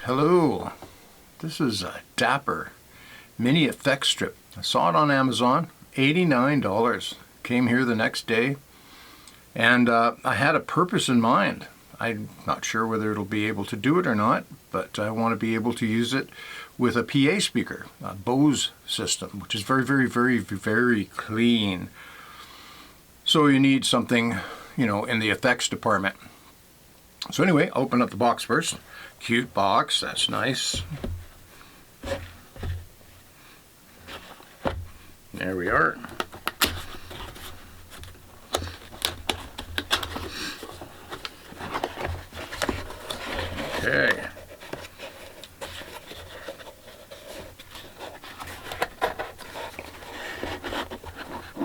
Hello, this is a Dapper mini effect strip. I saw it on Amazon, $89. Came here the next day, and I had a purpose in mind. I'm not sure whether it'll be able to do it or not, but I want to be able to use it with a PA speaker, a Bose system, which is very clean. So you need something, in the effects department. So anyway, I'll open up the box first. Cute box, that's nice. There we are. Okay.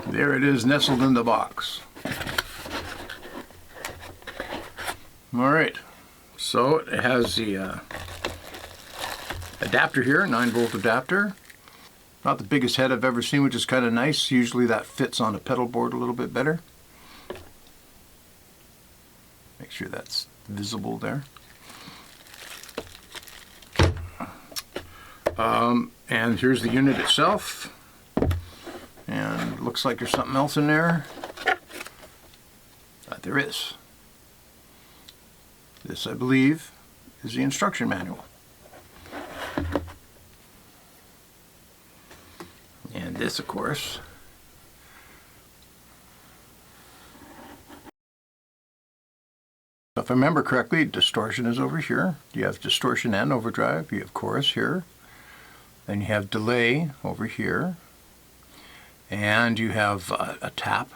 There it is, nestled in the box. All right, so it has the adapter here, 9-volt adapter. Not the biggest head I've ever seen, which is kind of nice. Usually that fits on a pedal board a little bit better. Make sure that's visible there. And here's the unit itself. And it looks like there's something else in there. There is. This, I believe, is the instruction manual. And this, of course, if I remember correctly, distortion is over here. You have distortion and overdrive. You have chorus here. Then you have delay over here. And you have a tap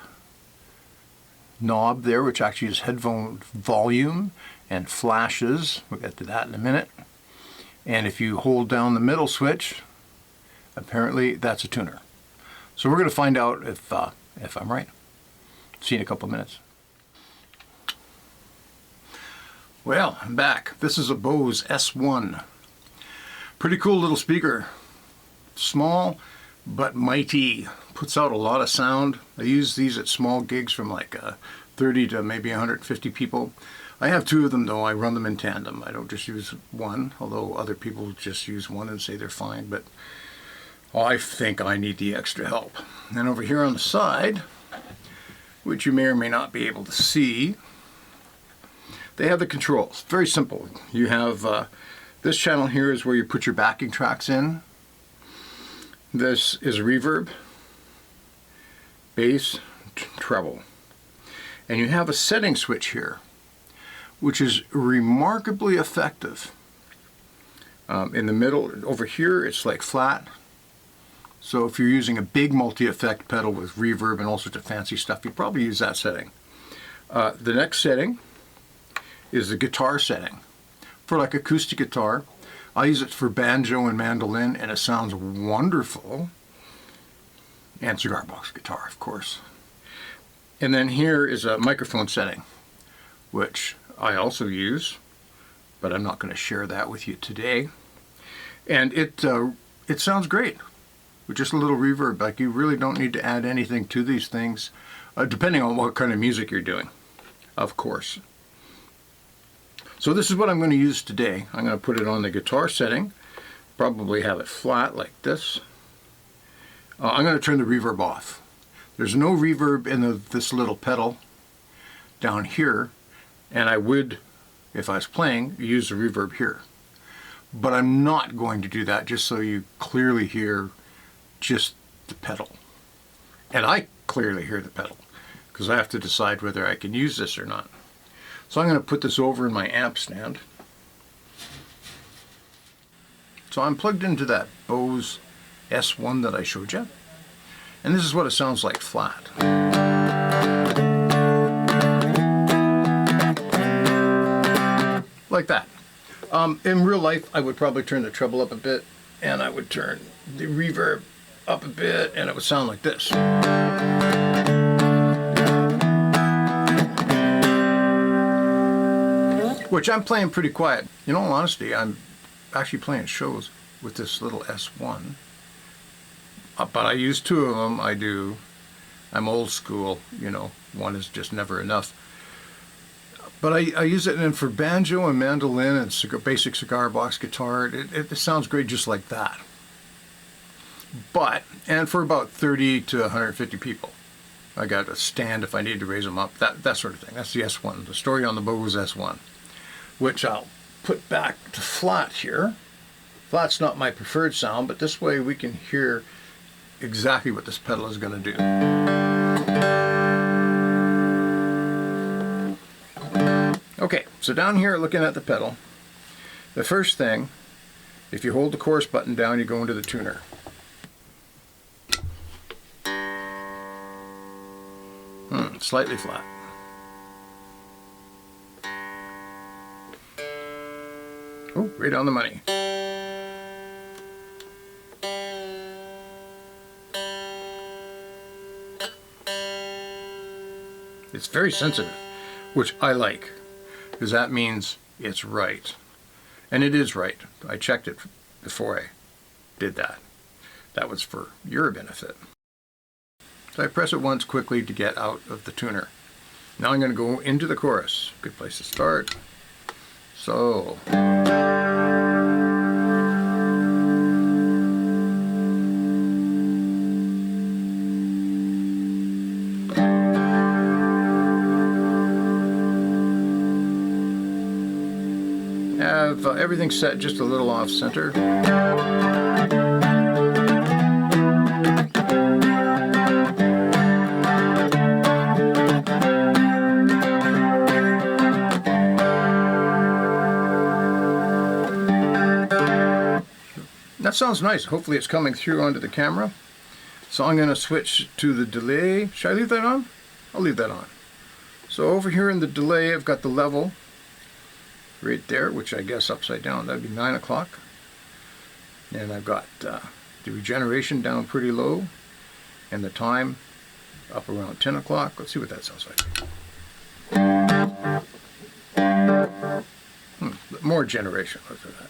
knob there, which actually is headphone volume and flashes. We'll get to that in a minute. And if you hold down the middle switch, apparently that's a tuner. So we're going to find out if I'm right. See you in a couple of minutes. Well, I'm back. This is a Bose S-1. Pretty cool little speaker. Small but mighty. Puts out a lot of sound. I use these at small gigs from like 30 to maybe 150 people. I have two of them though. I run them in tandem. I don't just use one, although other people just use one and say they're fine, but I think I need the extra help. And over here on the side, which you may or may not be able to see, they have the controls. Very simple. You have this channel here is where you put your backing tracks in. This is reverb, bass, treble. And you have a setting switch here, which is remarkably effective. In the middle, over here, it's like flat. So if you're using a big multi-effect pedal with reverb and all sorts of fancy stuff, you'd probably use that setting. The next setting is the guitar setting. For like acoustic guitar, I use it for banjo and mandolin, and it sounds wonderful. And cigar box guitar, of course. And then here is a microphone setting, which I also use, but I'm not going to share that with you today. And it sounds great with just a little reverb. Like, you really don't need to add anything to these things, depending on what kind of music you're doing, of course. So this is what I'm going to use today. I'm going to put it on the guitar setting, probably have it flat like this. I'm going to turn the reverb off. There's no reverb in this little pedal down here, and I would, if I was playing, use the reverb here. But I'm not going to do that, just so you clearly hear just the pedal. And I clearly hear the pedal, because I have to decide whether I can use this or not. So I'm going to put this over in my amp stand. So I'm plugged into that Bose S-1 that I showed you. And this is what it sounds like flat. Like that. In real life, I would probably turn the treble up a bit, and I would turn the reverb up a bit, and it would sound like this. Which I'm playing pretty quiet. In all honesty, I'm actually playing shows with this little S-1. But I use two of them. I'm old school, one is just never enough. But I use it for banjo and mandolin and basic cigar box guitar. It sounds great just like that. And for about 30 to 150 people. I got a stand if I need to raise them up, that sort of thing. That's the S1, the story on the Bose S-1, which I'll put back to flat here. Flat's not my preferred sound, but this way we can hear exactly what this pedal is going to do. Okay, so down here looking at the pedal, the first thing, if you hold the chorus button down, you go into the tuner. Slightly flat. Oh, right on the money. It's very sensitive, which I like, because that means it's right. And it is right. I checked it before I did that. That was for your benefit. So I press it once quickly to get out of the tuner. Now I'm going to go into the chorus. Good place to start. So. Have everything set just a little off center. That sounds nice. Hopefully it's coming through onto the camera. So I'm going to switch to the delay. Should I leave that on? I'll leave that on. So over here in the delay, I've got the level right there, which I guess upside down, that'd be 9 o'clock. And I've got the regeneration down pretty low, and the time up around 10 o'clock. Let's see what that sounds like. More generation, look for that.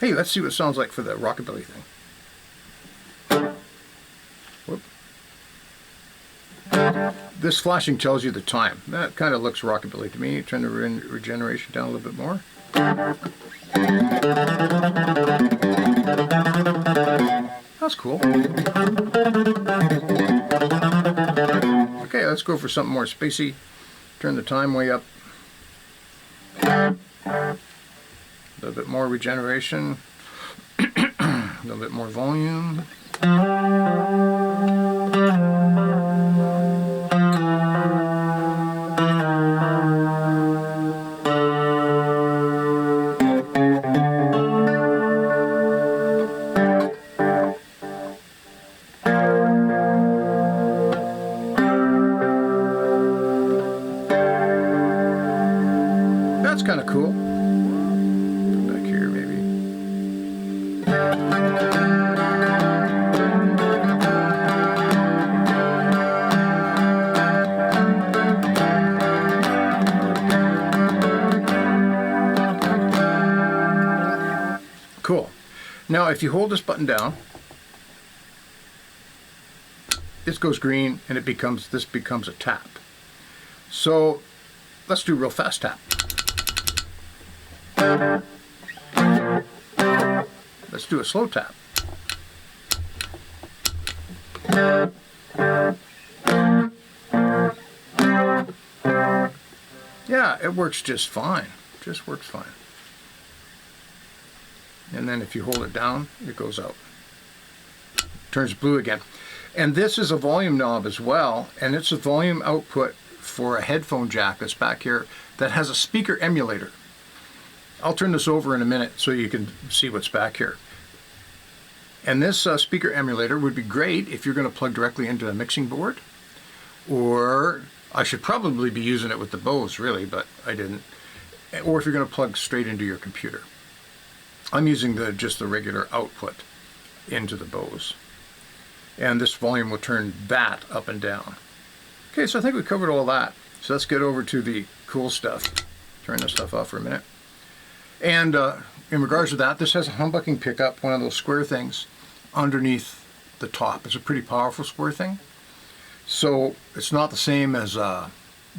Hey, let's see what it sounds like for the rockabilly thing. Whoop. This flashing tells you the time. That kind of looks rockabilly to me. Turn the regeneration down a little bit more. That's cool. Okay, let's go for something more spacey. Turn the time way up. A little bit more regeneration. A little bit more volume. That's kind of cool. Go back here, maybe. Cool. Now, if you hold this button down, this goes green, and this becomes a tap. So let's do a real fast tap. Let's do a slow tap. Yeah, it works just fine. Just works fine. And then if you hold it down, it goes out. Turns blue again. And this is a volume knob as well, and it's a volume output for a headphone jack that's back here that has a speaker emulator. I'll turn this over in a minute so you can see what's back here. And this speaker emulator would be great if you're going to plug directly into a mixing board, or I should probably be using it with the Bose, really, but I didn't. Or if you're going to plug straight into your computer. I'm using just the regular output into the Bose. And this volume will turn that up and down. Okay, so I think we covered all that. So let's get over to the cool stuff. Turn this stuff off for a minute. And in regards to that, this has a humbucking pickup, one of those square things. underneath the top. It's a pretty powerful square thing. So it's not the same as a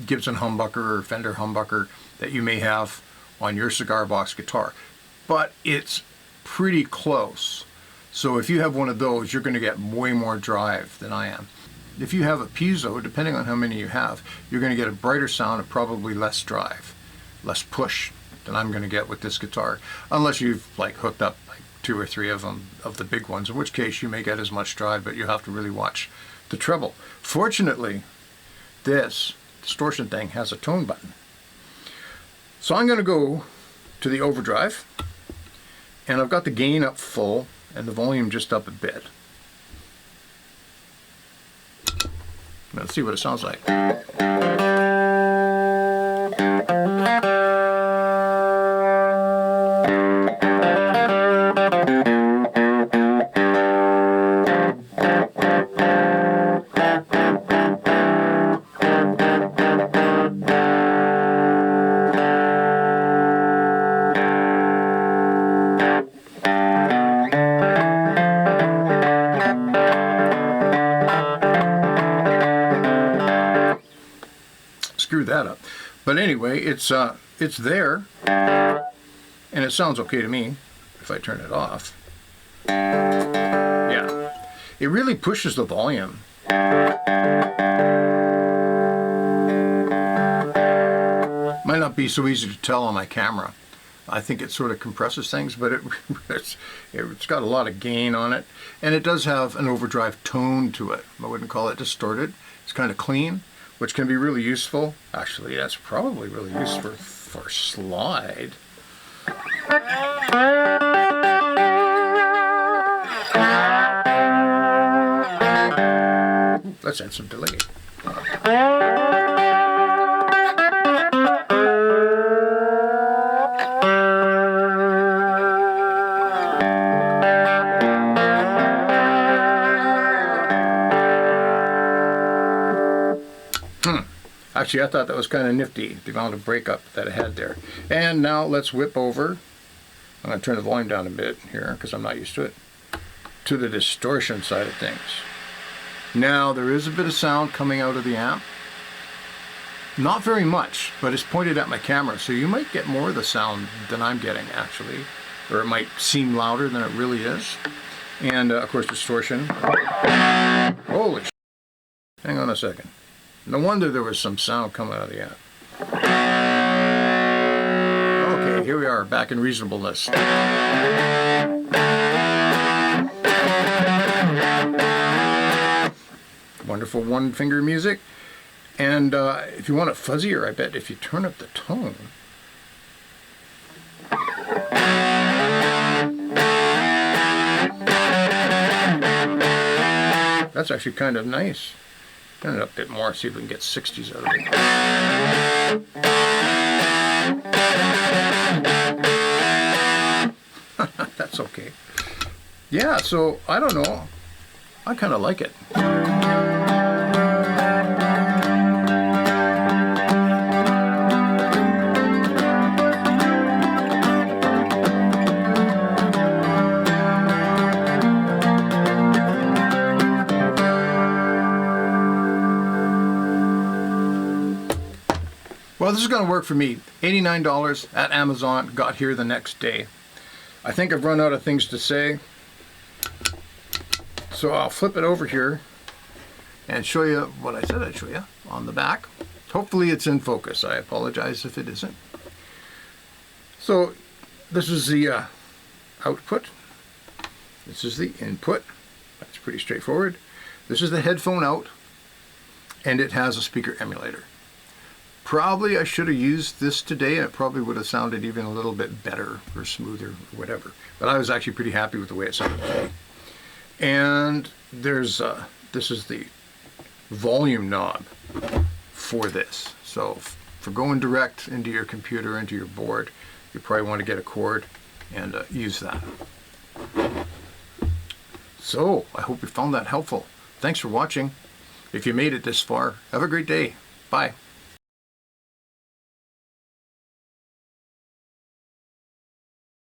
Gibson humbucker or Fender humbucker that you may have on your cigar box guitar, but it's pretty close. So if you have one of those, you're going to get way more drive than I am. If you have a piezo, depending on how many you have, you're going to get a brighter sound and probably less drive, less push than I'm going to get with this guitar, unless you've like hooked up like 2 or 3 of them, of the big ones, in which case you may get as much drive, but you have to really watch the treble. Fortunately, this distortion thing has a tone button. So I'm going to go to the overdrive, and I've got the gain up full and the volume just up a bit. Let's see what it sounds like. Screw that up. But anyway, it's there, and it sounds okay to me if I turn it off. Yeah, it really pushes the volume. Might not be so easy to tell on my camera. I think it sort of compresses things, but it's got a lot of gain on it, and it does have an overdrive tone to it. I wouldn't call it distorted. It's kind of clean, which can be really useful. Actually, that's probably really useful for slide. Let's add some delay. Actually, I thought that was kind of nifty, the amount of breakup that it had there. And now let's whip over. I'm going to turn the volume down a bit here because I'm not used to it, to the distortion side of things. Now there is a bit of sound coming out of the amp. Not very much, but it's pointed at my camera, so you might get more of the sound than I'm getting actually, or it might seem louder than it really is. And of course distortion. Holy sh**. Hang on a second. No wonder there was some sound coming out of the amp. Okay, here we are, back in reasonableness. Wonderful one-finger music. And if you want it fuzzier, I bet if you turn up the tone, that's actually kind of nice. Turn it up a bit more, see if we can get 60s out of it. That's okay. Yeah, so I don't know. I kind of like it. Well, this is going to work for me. $89 at Amazon, got here the next day. I think I've run out of things to say, so I'll flip it over here and show you what I said I'd show you on the back. Hopefully it's in focus. I apologize if it isn't. So this is the output. This is the input. That's pretty straightforward. This is the headphone out, and it has a speaker emulator. Probably I should have used this today, and it probably would have sounded even a little bit better or smoother or whatever. But I was actually pretty happy with the way it sounded today. And there's this is the volume knob for this. So for going direct into your computer, into your board, you probably want to get a cord and use that. So I hope you found that helpful. Thanks for watching. If you made it this far, have a great day. Bye.